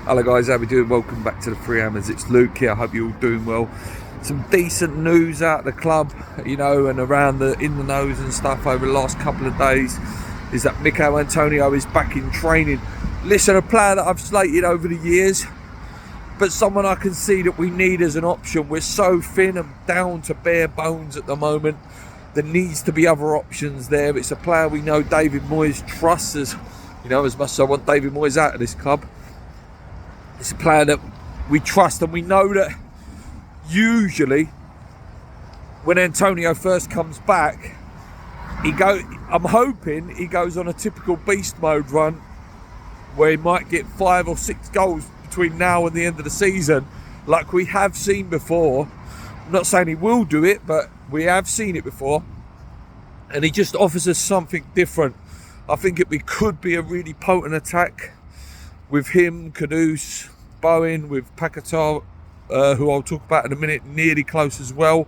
Hello guys, how we doing? Welcome back to the Free Hammers. It's Luke here. I hope you're all doing well. Some decent news out of the club, and around in the nose and stuff over the last couple of days is that Mikel Antonio is back in training. Listen, a player that I've slated over the years, but someone I can see that we need as an option. We're so thin and down to bare bones at the moment. There needs to be other options there. It's a player we know David Moyes trusts as much as I want David Moyes out of this club. It's a player that we trust, and we know that usually when Antonio first comes back, I'm hoping he goes on a typical beast mode run where he might get 5 or 6 goals between now and the end of the season, like we have seen before. I'm not saying he will do it, but we have seen it before, and he just offers us something different. I think could be a really potent attack with him, Kudus, Bowen, with Paquetá, who I'll talk about in a minute, nearly close as well.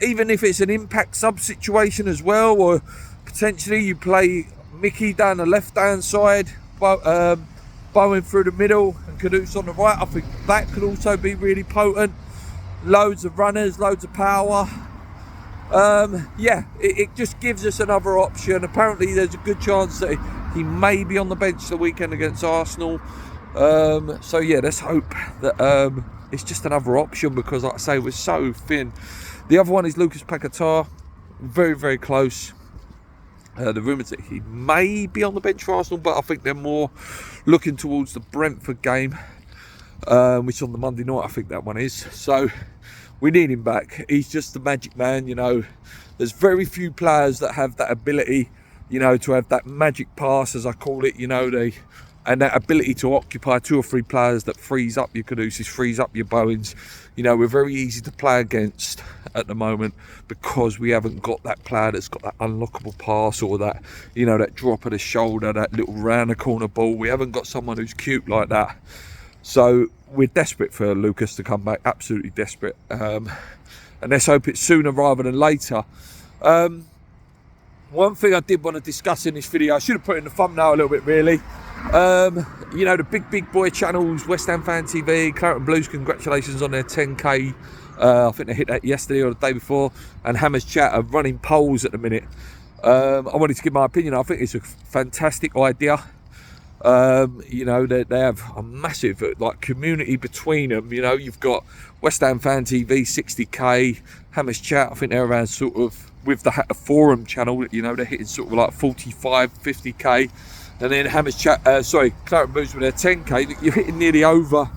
Even if it's an impact sub situation as well, or potentially you play Mickey down the left-hand side, Bowen through the middle and Kudus on the right. I think that could also be really potent. Loads of runners, loads of power. It just gives us another option. Apparently there's a good chance that he may be on the bench the weekend against Arsenal. Let's hope that it's just another option, because like I say, we're so thin. The other one is Lucas Paquetá, very, very close. The rumours that he may be on the bench for Arsenal, but I think they're more looking towards the Brentford game, which on the Monday night I think that one is. So we need him back. He's just the magic man. There's very few players that have that ability, to have that magic pass, as I call it, and that ability to occupy 2 or 3 players that frees up your Kudusis, frees up your Bowens. We're very easy to play against at the moment because we haven't got that player that's got that unlockable pass, or that, that drop of the shoulder, that little round the corner ball. We haven't got someone who's cute like that. So we're desperate for Lucas to come back, absolutely desperate. And let's hope it's sooner rather than later. One thing I did want to discuss in this video, I should have put it in the thumbnail a little bit really. The big boy channels, West Ham Fan TV, Claret and Blues, congratulations on their 10k. I think they hit that yesterday or the day before. And Hammers Chat are running polls at the minute. I wanted to give my opinion. I think it's a fantastic idea. They have a massive community between them. You've got West Ham Fan TV 60k, Hammers Chat, I think they're around sort of, with the forum channel, they're hitting sort of like 45, 50k. And then Hammers Chat, Claret and Blues with their 10k, you're hitting nearly over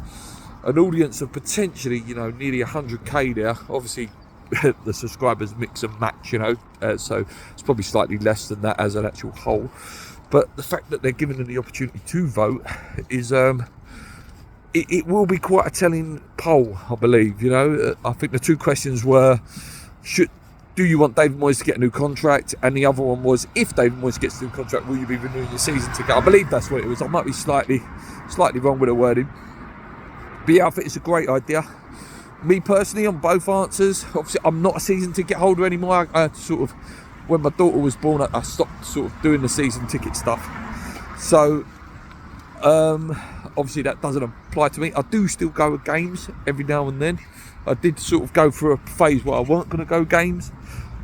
an audience of potentially, nearly 100k there. Obviously, the subscribers mix and match, so it's probably slightly less than that as an actual whole. But the fact that they're giving them the opportunity to vote is, it will be quite a telling poll, I believe. I think the 2 questions were, do you want David Moyes to get a new contract? And the other one was, if David Moyes gets a new contract, will you be renewing your season ticket? I believe that's what it was. I might be slightly wrong with the wording. But yeah, I think it's a great idea. Me personally, on both answers, obviously I'm not a season ticket holder anymore. I sort of, when my daughter was born, I stopped sort of doing the season ticket stuff. So obviously that doesn't apply to me. I do still go to games every now and then. I did sort of go through a phase where I weren't going to go games.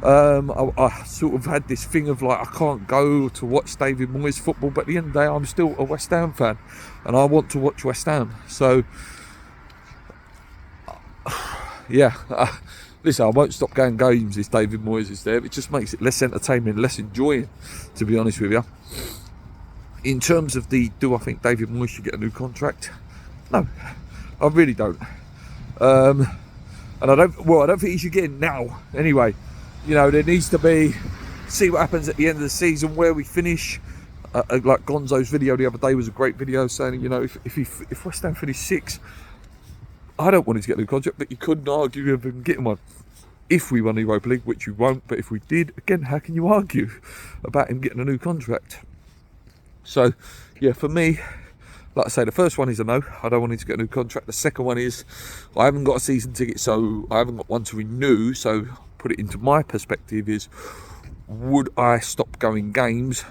I sort of had this thing of I can't go to watch David Moyes football, but at the end of the day I'm still a West Ham fan and I want to watch West Ham. So listen, I won't stop going games if David Moyes is there. It just makes it less entertaining, less enjoying, to be honest with you. In terms of do I think David Moyes should get a new contract? No, I really don't. And I don't think he should get it now anyway. There needs to be, see what happens at the end of the season, where we finish. Like Gonzo's video the other day was a great video saying, if West Ham finish 6, I don't want him to get a new contract, but you couldn't argue with him getting one if we won the Europa League, which we won't. But if we did, again, how can you argue about him getting a new contract? So yeah, for me, like I say, the first one is a no. I don't want him to get a new contract. The second one is, I haven't got a season ticket, so I haven't got one to renew. So put it into my perspective is, would I stop going games?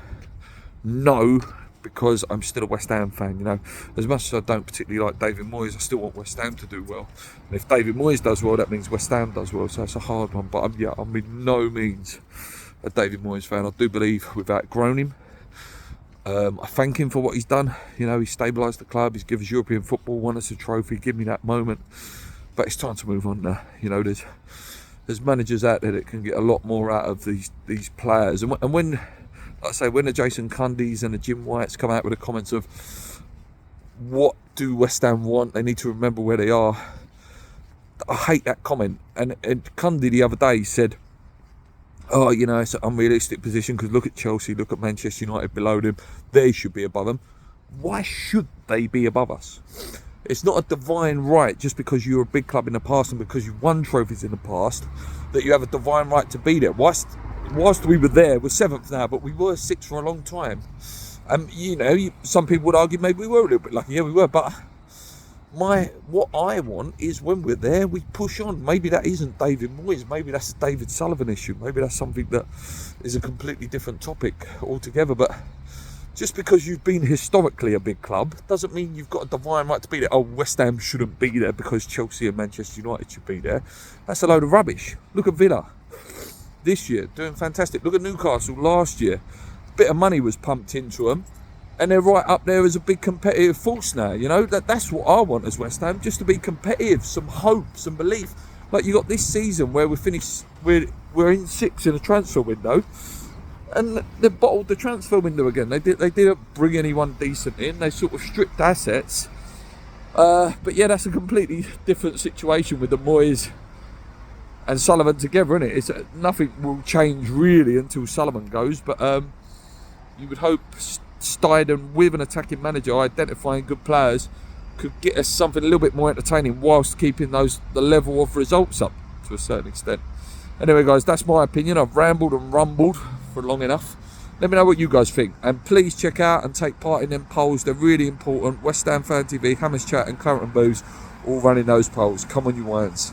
No, because I'm still a West Ham fan, you know. As much as I don't particularly like David Moyes, I still want West Ham to do well. And if David Moyes does well, that means West Ham does well, so it's a hard one. But I'm in no means a David Moyes fan. I do believe we've outgrown him. I thank him for what he's done. You know, he's stabilised the club, he's given us European football, won us a trophy, give me that moment. But it's time to move on now. You know, there's managers out there that can get a lot more out of these players. And when, like I say, when the Jason Cundys and the Jim Whites come out with the comments of what do West Ham want, they need to remember where they are. I hate that comment. And Cundy the other day said, oh, you know, it's an unrealistic position because look at Chelsea, look at Manchester United below them. They should be above them. Why should they be above us? It's not a divine right just because you're a big club in the past and because you won trophies in the past that you have a divine right to be there. Whilst we were there, we're 7th now, but we were 6th for a long time. You know, some people would argue maybe we were a little bit lucky. Yeah, we were, but what I want is when we're there, we push on. Maybe that isn't David Moyes. Maybe that's a David Sullivan issue. Maybe that's something that is a completely different topic altogether. But just because you've been historically a big club doesn't mean you've got a divine right to be there. Oh, West Ham shouldn't be there because Chelsea and Manchester United should be there. That's a load of rubbish. Look at Villa this year, doing fantastic. Look at Newcastle last year. A bit of money was pumped into them. And they're right up there as a big competitive force now, you know. That's what I want as West Ham, just to be competitive, some hope, some belief. Like you got this season where we're in 6th in a transfer window, and they bottled the transfer window again. They didn't bring anyone decent in. They sort of stripped assets. But yeah, that's a completely different situation with the Moyes and Sullivan together, isn't it? It's nothing will change really until Sullivan goes, but you would hope Steiden with an attacking manager identifying good players could get us something a little bit more entertaining whilst keeping the level of results up to a certain extent. Anyway guys, that's my opinion. I've rambled and rumbled for long enough. Let me know what you guys think, and please check out and take part in them polls. They're really important. West Ham Fan TV, Hammers Chat and Current and Booze all running those polls. Come on you irons.